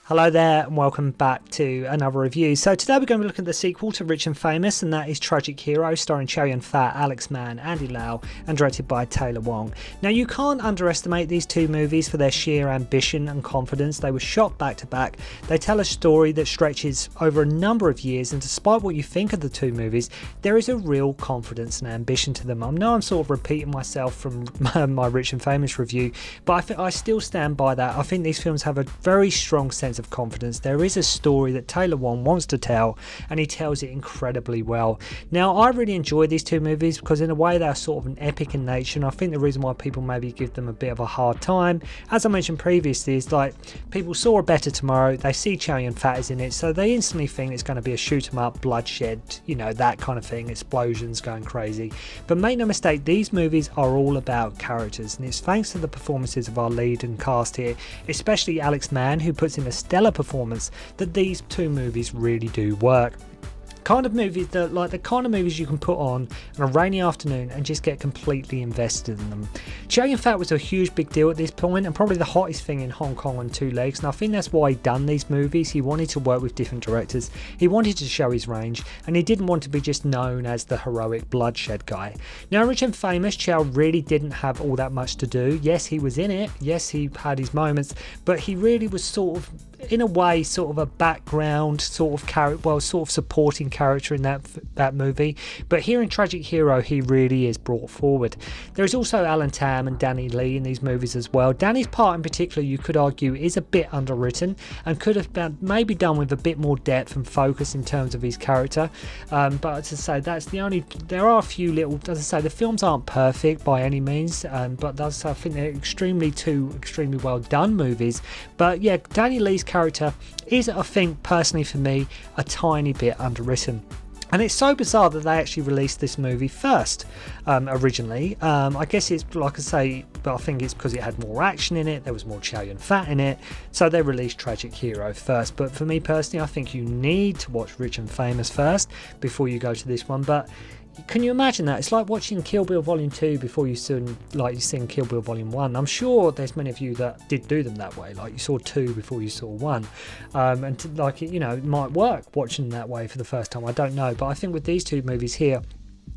Hello there and welcome back to another review. So today we're going to be looking at the sequel to Rich and Famous, and that is Tragic Hero, starring Chow Yun-fat, Alex Mann, Andy Lau, and directed by Taylor Wong. Now you can't underestimate these two movies for their sheer ambition and confidence. They were shot back to back. They tell a story that stretches over a number of years, and despite what you think of the two movies, there is a real confidence and ambition to them. I know I'm sort of repeating myself from my Rich and Famous review, but I still stand by that. I think these films have a very strong sense of confidence. There is a story that Taylor Wong wants to tell, and he tells it incredibly well. Now, I really enjoy these two movies because in a way they're sort of an epic in nature, and I think the reason why people maybe give them a bit of a hard time, as I mentioned previously, is like people saw A Better Tomorrow, they see Chow Yun-fat is in it, so they instantly think it's going to be a shoot 'em up, bloodshed, you know, that kind of thing, explosions going crazy. But make no mistake, these movies are all about characters, and it's thanks to the performances of our lead and cast here, especially Alex Mann, who puts in a stellar performance, that these two movies really do work. Kind of movies that, like the kind of movies you can put on a rainy afternoon and just get completely invested in them. Chow Yun-fat was a huge big deal at this point, and probably the hottest thing in Hong Kong on two legs, and I think that's why he done these movies. He wanted to work with different directors, he wanted to show his range, and he didn't want to be just known as the heroic bloodshed guy. Now, Rich and Famous, Chow really didn't have all that much to do. Yes, he was in it, yes, he had his moments, but he really was sort of, in a way, sort of a background sort of character, well, sort of supporting character in that movie. But here in Tragic Hero, he really is brought forward. There is also Alan Tam and Danny Lee in these movies as well. Danny's part in particular, you could argue, is a bit underwritten and could have been maybe done with a bit more depth and focus in terms of his character. But as I say, that's the only. There are a few little. As I say, the films aren't perfect by any means, but I think they're extremely well done movies. But yeah, Danny Lee's character is, I think, personally for me, a tiny bit underwritten. And it's so bizarre that they actually released this movie first, originally. I guess it's, like I say, but I think it's because it had more action in it, there was more Chow Yun-fat in it, so they released Tragic Hero first. But for me personally, I think you need to watch Rich and Famous first before you go to this one. But can you imagine that? It's like watching Kill Bill Volume 2 before you've seen Kill Bill Volume 1. I'm sure there's many of you that did do them that way, like you saw 2 before you saw 1. It might work watching that way for the first time, I don't know. But I think with these two movies here,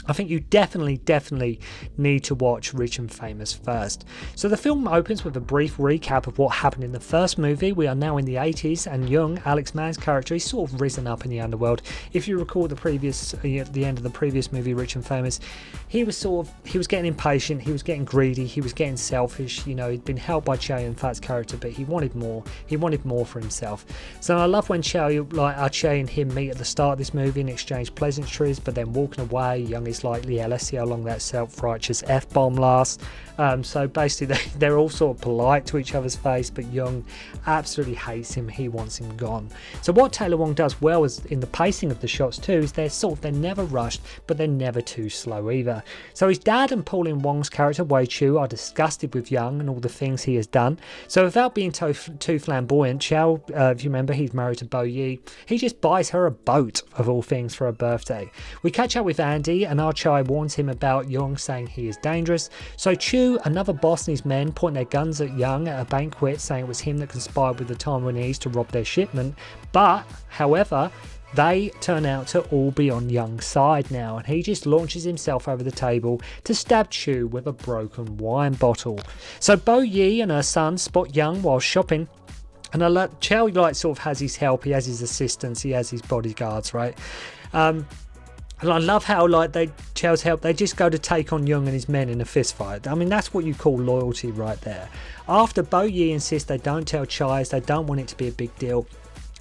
I think you definitely need to watch Rich and Famous first. So the film opens with a brief recap of what happened in the first movie. We are now in the 80s, and young Alex Mann's character is sort of risen up in the underworld. If you recall at the end of the previous movie, Rich and Famous, he was getting impatient, he was getting greedy, he was getting selfish. You know, he'd been helped by Chow Yun-fat's character, but he wanted more for himself. So I love when Chow and him meet at the start of this movie and exchange pleasantries, but then walking away, young is like, yeah, let's see how long that self-righteous F-bomb lasts. So basically they're all sort of polite to each other's face, but Young absolutely hates him. He wants him gone. So what Taylor Wong does well is in the pacing of the shots too, is they're never rushed, but they're never too slow either. So his dad and Pauline Wong's character, Wei Chu, are disgusted with Young and all the things he has done. So without being too flamboyant, Chow, if you remember, he's married to Bo Yi, he just buys her a boat, of all things, for her birthday. We catch up with Andy, and our Chai warns him about Young, saying he is dangerous. So Chu, another boss, and his men point their guns at Young at a banquet, saying it was him that conspired with the Taiwanese to rob their shipment. But, however, they turn out to all be on Young's side now, and he just launches himself over the table to stab Chu with a broken wine bottle. So Bo Yi and her son spot Young while shopping, and Chow sort of has his help, he has his assistants, he has his bodyguards, right? And I love how Chow's help, they just go to take on Young and his men in a fist fight. I mean, that's what you call loyalty right there. After Bo Yi insists they don't tell Chais, they don't want it to be a big deal,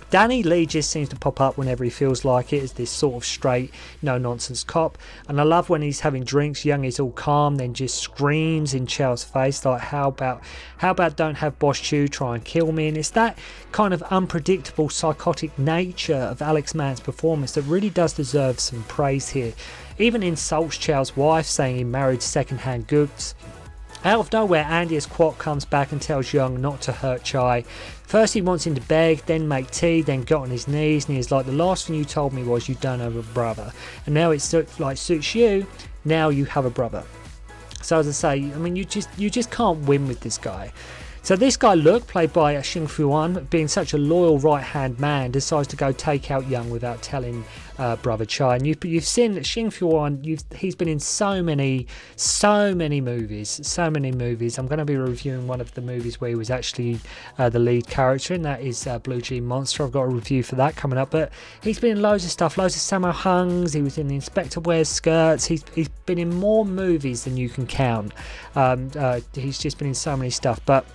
Danny Lee just seems to pop up whenever he feels like it as this sort of straight, no-nonsense cop. And I love when he's having drinks, Young is all calm, then just screams in Chow's face, like, how about don't have Boss Chu try and kill me? And it's that kind of unpredictable, psychotic nature of Alex Mann's performance that really does deserve some praise here. Even insults Chow's wife, saying he married second-hand goods. Out of nowhere, Andy as Kwok comes back and tells Young not to hurt Chai. First he wants him to beg, then make tea, then get on his knees, and he's like, the last thing you told me was you don't have a brother. And now it's like, suits you, now you have a brother. So as I say, I mean, you just can't win with this guy. So this guy, Luke, played by Xing Fuan, being such a loyal right-hand man, decides to go take out Young without telling brother Chai. And you've seen that Xing Fuan, he's been in so many movies. I'm going to be reviewing one of the movies where he was actually the lead character, and that is Blue Jean Monster. I've got a review for that coming up. But he's been in loads of stuff, loads of Sammo Hungs. He was in The Inspector Wears Skirts. He's been in more movies than you can count. He's just been in so many stuff, but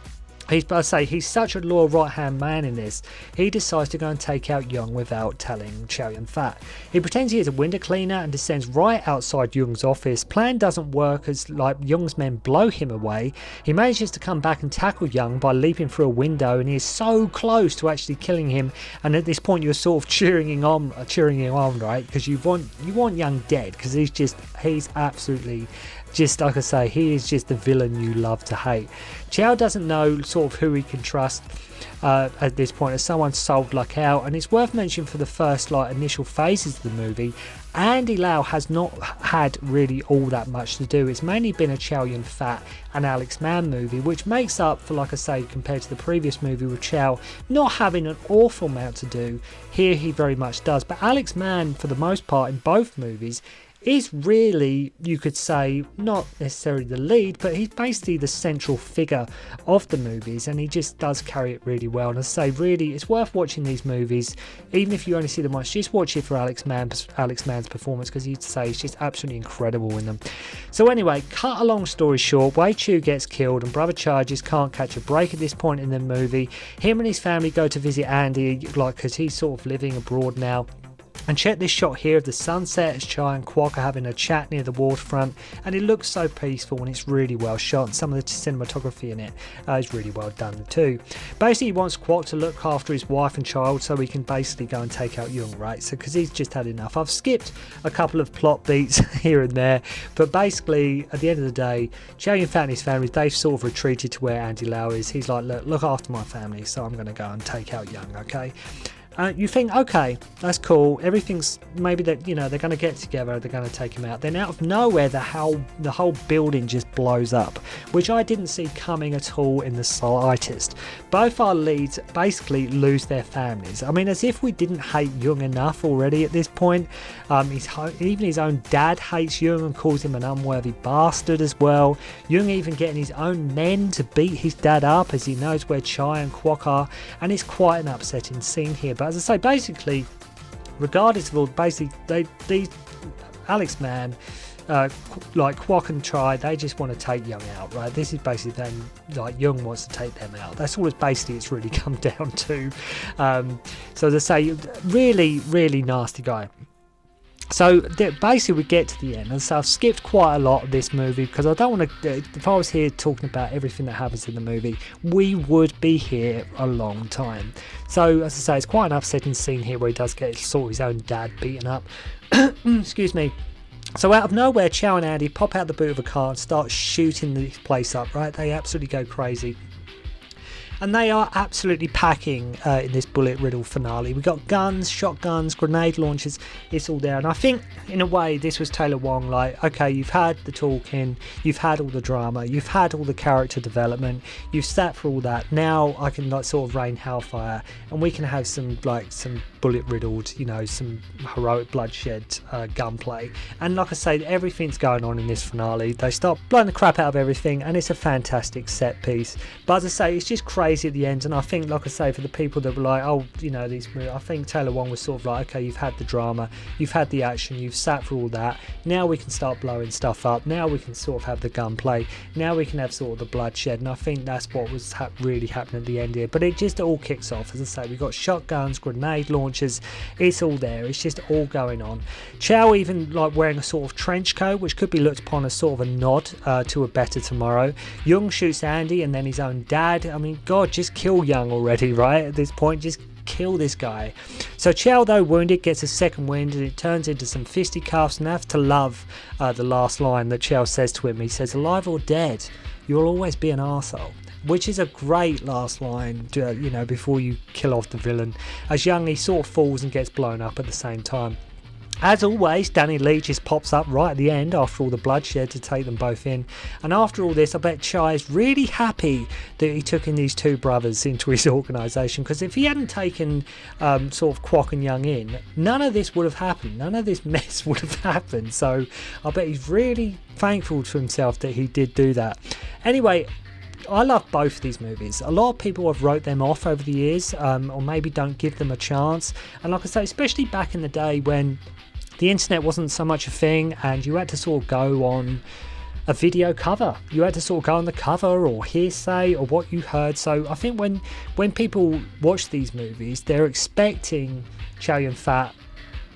he's such a loyal right-hand man in this. He decides to go and take out Young without telling Chow Yun-fat. He pretends he is a window cleaner and descends right outside Young's office. Plan doesn't work as Young's men blow him away. He manages to come back and tackle Young by leaping through a window, and he is so close to actually killing him. And at this point, you're sort of cheering him on, right? Because you want Young dead, because he's absolutely. Just like I say, he is just the villain you love to hate. Chow doesn't know sort of who he can trust at this point, as someone sold Luck out. And it's worth mentioning, for the first initial phases of the movie, Andy Lau has not had really all that much to do. It's mainly been a Chow Yun-fat and Alex Mann movie, which makes up for, like I say, compared to the previous movie with Chow not having an awful amount to do. Here he very much does. But Alex Mann, for the most part, in both movies, is really, you could say, not necessarily the lead, but he's basically the central figure of the movies, and he just does carry it really well. And I say, really, it's worth watching these movies, even if you only see them once. Just watch it for Alex Mann's performance, because you'd say he's just absolutely incredible in them. So anyway, cut a long story short, Wei Chu gets killed, and Brother Chai just can't catch a break at this point in the movie. Him and his family go to visit Andy, because he's sort of living abroad now. And check this shot here of the sunset as Chai and Kwok are having a chat near the waterfront, and it looks so peaceful, and it's really well shot, and some of the cinematography in it is really well done too. Basically, he wants Kwok to look after his wife and child so he can basically go and take out Young, right? So because he's just had enough. I've skipped a couple of plot beats here and there, but basically at the end of the day, Chow Yun-fat and his family, they've sort of retreated to where Andy Lau is. He's like, look after my family, so I'm going to go and take out Young, okay? You think, okay, that's cool, everything's maybe that, they're going to get together, they're going to take him out. Then out of nowhere, the whole building just blows up, which I didn't see coming at all in the slightest. Both our leads basically lose their families. I mean, as if we didn't hate Young enough already at this point. Even his own dad hates Young and calls him an unworthy bastard as well. Young even getting his own men to beat his dad up, as he knows where Chai and Kwok are, and it's quite an upsetting scene here. But as I say, basically, regardless of all, these Alex Mann, Kwok and Chai, they just want to take Young out, right? This is basically them, Young wants to take them out. That's all it's really come down to. So as I say, really, really nasty guy. So basically we get to the end, and so I've skipped quite a lot of this movie because I don't want to, if I was here talking about everything that happens in the movie, we would be here a long time. So as I say, it's quite an upsetting scene here where he does get sort of his own dad beaten up. Excuse me. So out of nowhere, Chow and Andy pop out the boot of a car and start shooting the place up, right? They absolutely go crazy. And they are absolutely packing in this bullet-riddled finale. We've got guns, shotguns, grenade launchers, it's all there. And I think, in a way, this was Taylor Wong, okay, you've had the talking, you've had all the drama, you've had all the character development, you've sat for all that. Now I can sort of rain hellfire, and we can have some bullet-riddled, some heroic bloodshed gunplay. And like I say, everything's going on in this finale. They start blowing the crap out of everything, and it's a fantastic set piece. But as I say, it's just crazy at the end. And I think, like I say, for the people that were like, these movies, I think Taylor Wong was sort of like, okay, you've had the drama, you've had the action, you've sat for all that. Now we can start blowing stuff up. Now we can sort of have the gunplay. Now we can have sort of the bloodshed. And I think that's what was really happening at the end here. But it just all kicks off. As I say, we've got shotguns, grenade launchers, it's all there. It's just all going on. Chow even wearing a sort of trench coat, which could be looked upon as sort of a nod to a better tomorrow. Young shoots Andy and then his own dad. I mean, God, just kill Young already, right? At this point, just kill this guy. So Chow, though wounded, gets a second wind, and it turns into some fisticuffs. And I have to love the last line that Chow says to him. He says, "Alive or dead, you'll always be an arsehole." Which is a great last line, before you kill off the villain. As Young, he sort of falls and gets blown up at the same time. As always, Danny Lee just pops up right at the end after all the bloodshed to take them both in. And after all this, I bet Chow is really happy that he took in these two brothers into his organisation, because if he hadn't taken sort of Kwok and Young in, none of this would have happened. None of this mess would have happened. So I bet he's really thankful to himself that he did do that. Anyway, I love both of these movies. A lot of people have wrote them off over the years, or maybe don't give them a chance. And like I say, especially back in the day when the internet wasn't so much a thing and you had to sort of go on a video cover. You had to sort of go on the cover or hearsay or what you heard. So I think when people watch these movies, they're expecting Chow Yun-fat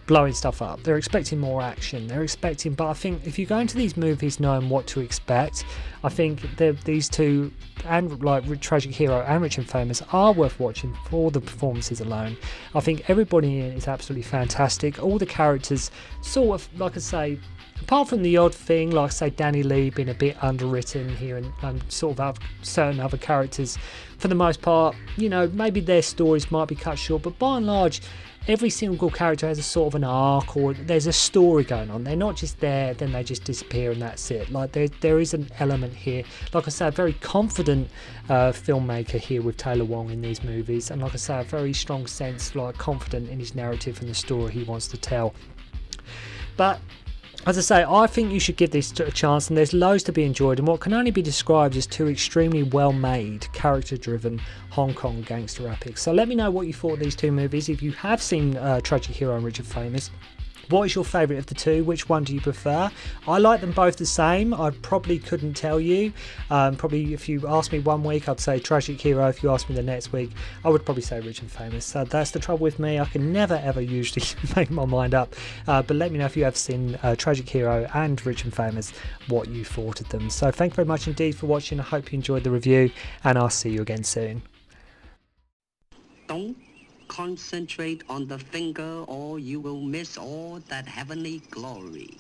blowing stuff up. They're expecting more action. But I think if you go into these movies knowing what to expect, I think these two, and like Tragic Hero and Rich and Famous, are worth watching for the performances alone. I think everybody in it is absolutely fantastic. All the characters sort of, like I say, apart from the odd thing, like say Danny Lee being a bit underwritten here and sort of have certain other characters, for the most part, you know, maybe their stories might be cut short, but by and large, every single character has a sort of an arc, or there's a story going on. They're not just there, then they just disappear and that's it. Like there is an element here. Like I said, a very confident filmmaker here with Taylor Wong in these movies, and like I say, a very strong sense, like confident in his narrative and the story he wants to tell. But as I say, I think you should give this a chance, and there's loads to be enjoyed in what can only be described as two extremely well-made, character-driven Hong Kong gangster epics. So let me know what you thought of these two movies. If you have seen Tragic Hero and Rich and Famous, what is your favourite of the two? Which one do you prefer? I like them both the same. I probably couldn't tell you. Probably if you asked me one week, I'd say Tragic Hero. If you asked me the next week, I would probably say Rich and Famous. So that's the trouble with me. I can never ever usually make my mind up. But let me know if you have seen Tragic Hero and Rich and Famous, what you thought of them. So thank you very much indeed for watching. I hope you enjoyed the review, and I'll see you again soon. Don't concentrate on the finger or you will miss all that heavenly glory.